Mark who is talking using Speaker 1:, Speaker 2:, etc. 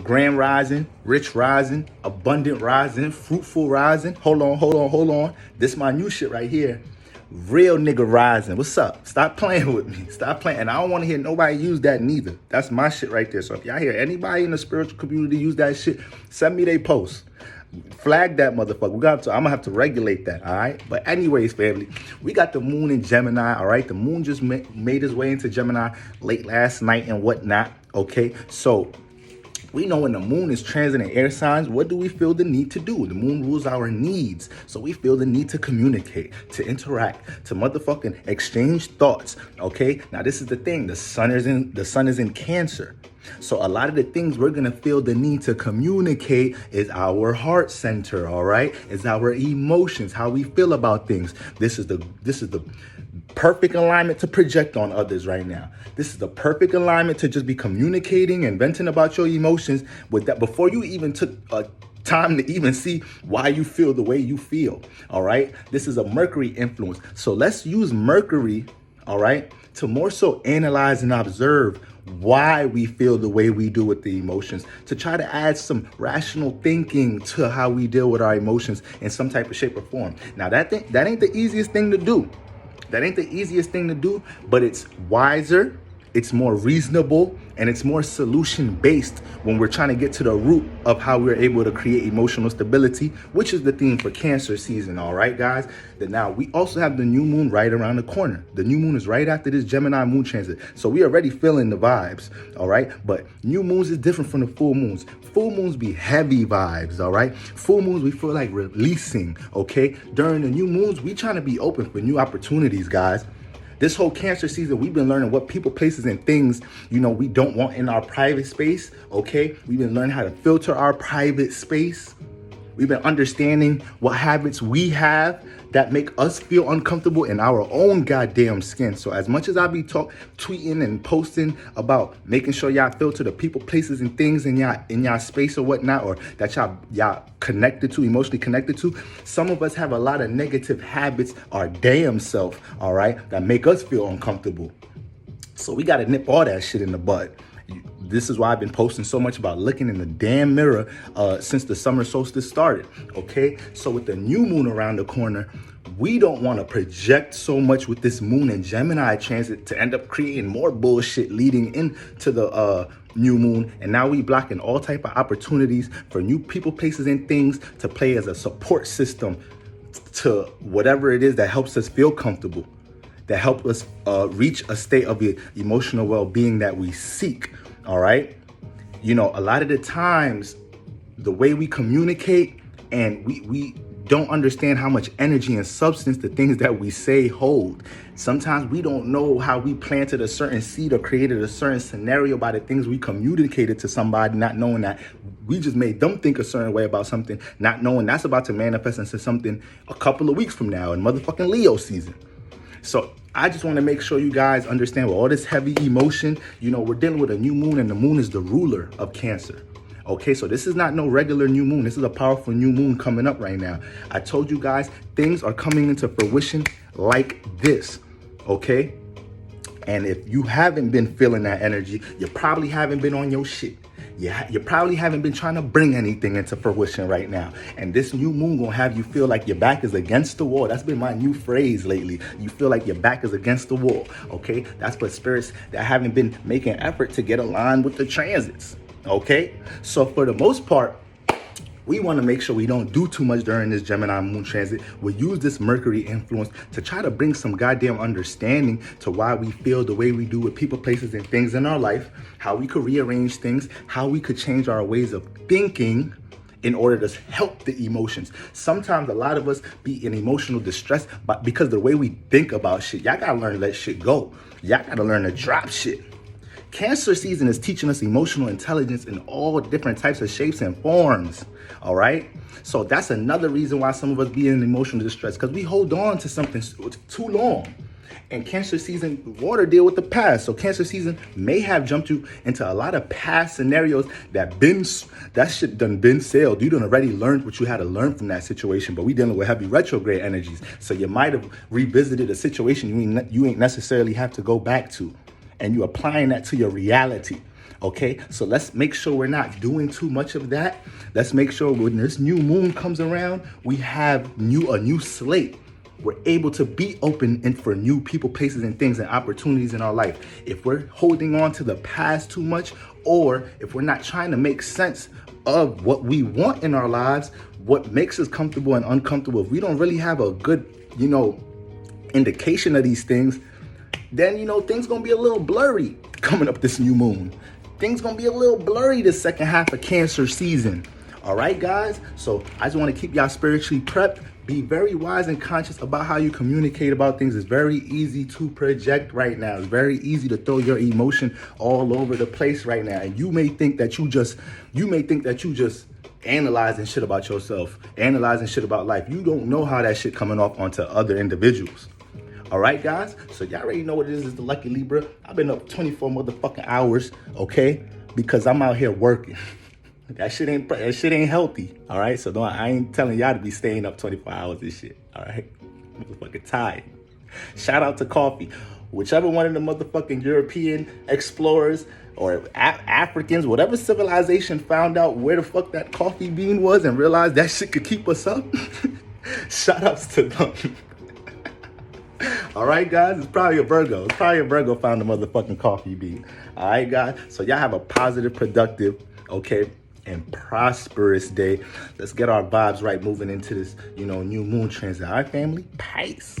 Speaker 1: grand rising, rich rising, abundant rising, fruitful rising. Hold on. This my new shit right here. Real nigga rising. What's up? Stop playing with me. Stop playing. And I don't want to hear nobody use that neither. That's my shit right there. So if y'all hear anybody in the spiritual community use that shit, send me they post. Flag that motherfucker. I'm gonna have to regulate that, all right? But anyways, family, we got the moon in Gemini, all right? The moon just made his way into Gemini late last night and whatnot, okay? So we know when the moon is transiting air signs, what do we feel the need to do? The moon rules our needs. So we feel the need to communicate, to interact, to motherfucking exchange thoughts. Okay? Now this is the thing. The sun is in Cancer. So a lot of the things we're gonna feel the need to communicate is our heart center, all right? It's our emotions, how we feel about things. This is the perfect alignment to project on others right now. This is the perfect alignment to just be communicating and venting about your emotions with that before you even took time to even see why you feel the way you feel. All right. This is a Mercury influence. So let's use Mercury, all right, to more so analyze and observe why we feel the way we do with the emotions, to try to add some rational thinking to how we deal with our emotions in some type of shape or form. Now that ain't the easiest thing to do. That ain't the easiest thing to do, but it's wiser, it's more reasonable, and it's more solution-based when we're trying to get to the root of how we're able to create emotional stability, which is the theme for Cancer season, all right, guys? Then now, we also have the new moon right around the corner. The new moon is right after this Gemini moon transit, so we already feeling the vibes, all right? But new moons is different from the full moons. Full moons be heavy vibes, all right? Full moons, we feel like releasing, okay? During the new moons, we trying to be open for new opportunities, guys. This whole Cancer season, we've been learning what people, places, and things, we don't want in our private space, okay? We've been learning how to filter our private space. We've been understanding what habits we have that make us feel uncomfortable in our own goddamn skin. So as much as I be tweeting and posting about making sure y'all filter the people, places, and things in y'all space or whatnot, or that y'all connected to, emotionally connected to, some of us have a lot of negative habits, our damn self, all right, that make us feel uncomfortable. So we gotta nip all that shit in the bud. This is why I've been posting so much about looking in the damn mirror since the summer solstice started, okay? So with the new moon around the corner, we don't want to project so much with this moon and Gemini transit to end up creating more bullshit leading into the new moon. And now we blocking all type of opportunities for new people, places, and things to play as a support system to whatever it is that helps us feel comfortable, that help us reach a state of emotional well-being that we seek, all right? A lot of the times, the way we communicate and we don't understand how much energy and substance the things that we say hold. Sometimes we don't know how we planted a certain seed or created a certain scenario by the things we communicated to somebody, not knowing that we just made them think a certain way about something, not knowing that's about to manifest into something a couple of weeks from now in motherfucking Leo season. So I just want to make sure you guys understand with all this heavy emotion, we're dealing with a new moon, and the moon is the ruler of Cancer. Okay, so this is not no regular new moon. This is a powerful new moon coming up right now. I told you guys, things are coming into fruition like this, okay? And if you haven't been feeling that energy, you probably haven't been on your shit. You probably haven't been trying to bring anything into fruition right now. And this new moon gonna have you feel like your back is against the wall. That's been my new phrase lately. You feel like your back is against the wall, okay? That's for spirits that haven't been making effort to get aligned with the transits, okay? So for the most part, we want to make sure we don't do too much during this Gemini moon transit. We'll use this Mercury influence to try to bring some goddamn understanding to why we feel the way we do with people, places, and things in our life, how we could rearrange things, how we could change our ways of thinking in order to help the emotions. Sometimes a lot of us be in emotional distress because the way we think about shit. Y'all gotta learn to let shit go. Y'all gotta learn to drop shit. Cancer season is teaching us emotional intelligence in all different types of shapes and forms, all right? So that's another reason why some of us be in emotional distress, because we hold on to something too long. And Cancer season, water deal with the past. So Cancer season may have jumped you into a lot of past scenarios that shit done been sailed. You done already learned what you had to learn from that situation, but we dealing with heavy retrograde energies. So you might have revisited a situation you ain't necessarily have to go back to. And you're applying that to your reality, Okay, so let's make sure we're not doing too much of that. Let's make sure when this new moon comes around, we have a new slate. We're able to be open and for new people, places, and things and opportunities in our life. If we're holding on to the past too much, or if we're not trying to make sense of what we want in our lives, what makes us comfortable and uncomfortable, if we don't really have a good, indication of these things, then, things gonna be a little blurry coming up this new moon. Things gonna be a little blurry this second half of Cancer season. All right, guys? So I just want to keep y'all spiritually prepped. Be very wise and conscious about how you communicate about things. It's very easy to project right now. It's very easy to throw your emotion all over the place right now. And you may think that you just analyzing shit about yourself, analyzing shit about life. You don't know how that shit coming off onto other individuals. All right, guys? So y'all already know what it is. It's the Lucky Libra. I've been up 24 motherfucking hours, okay? Because I'm out here working. That shit ain't healthy, all right? So I ain't telling y'all to be staying up 24 hours and shit, all right? Motherfucking tired. Shout out to coffee. Whichever one of the motherfucking European explorers or Africans, whatever civilization found out where the fuck that coffee bean was and realized that shit could keep us up, shout outs to them. All right, guys, it's probably a Virgo. Found the motherfucking coffee bean. All right, guys. So y'all have a positive, productive, okay, and prosperous day. Let's get our vibes right moving into this, new moon transit. All right, family? Peace.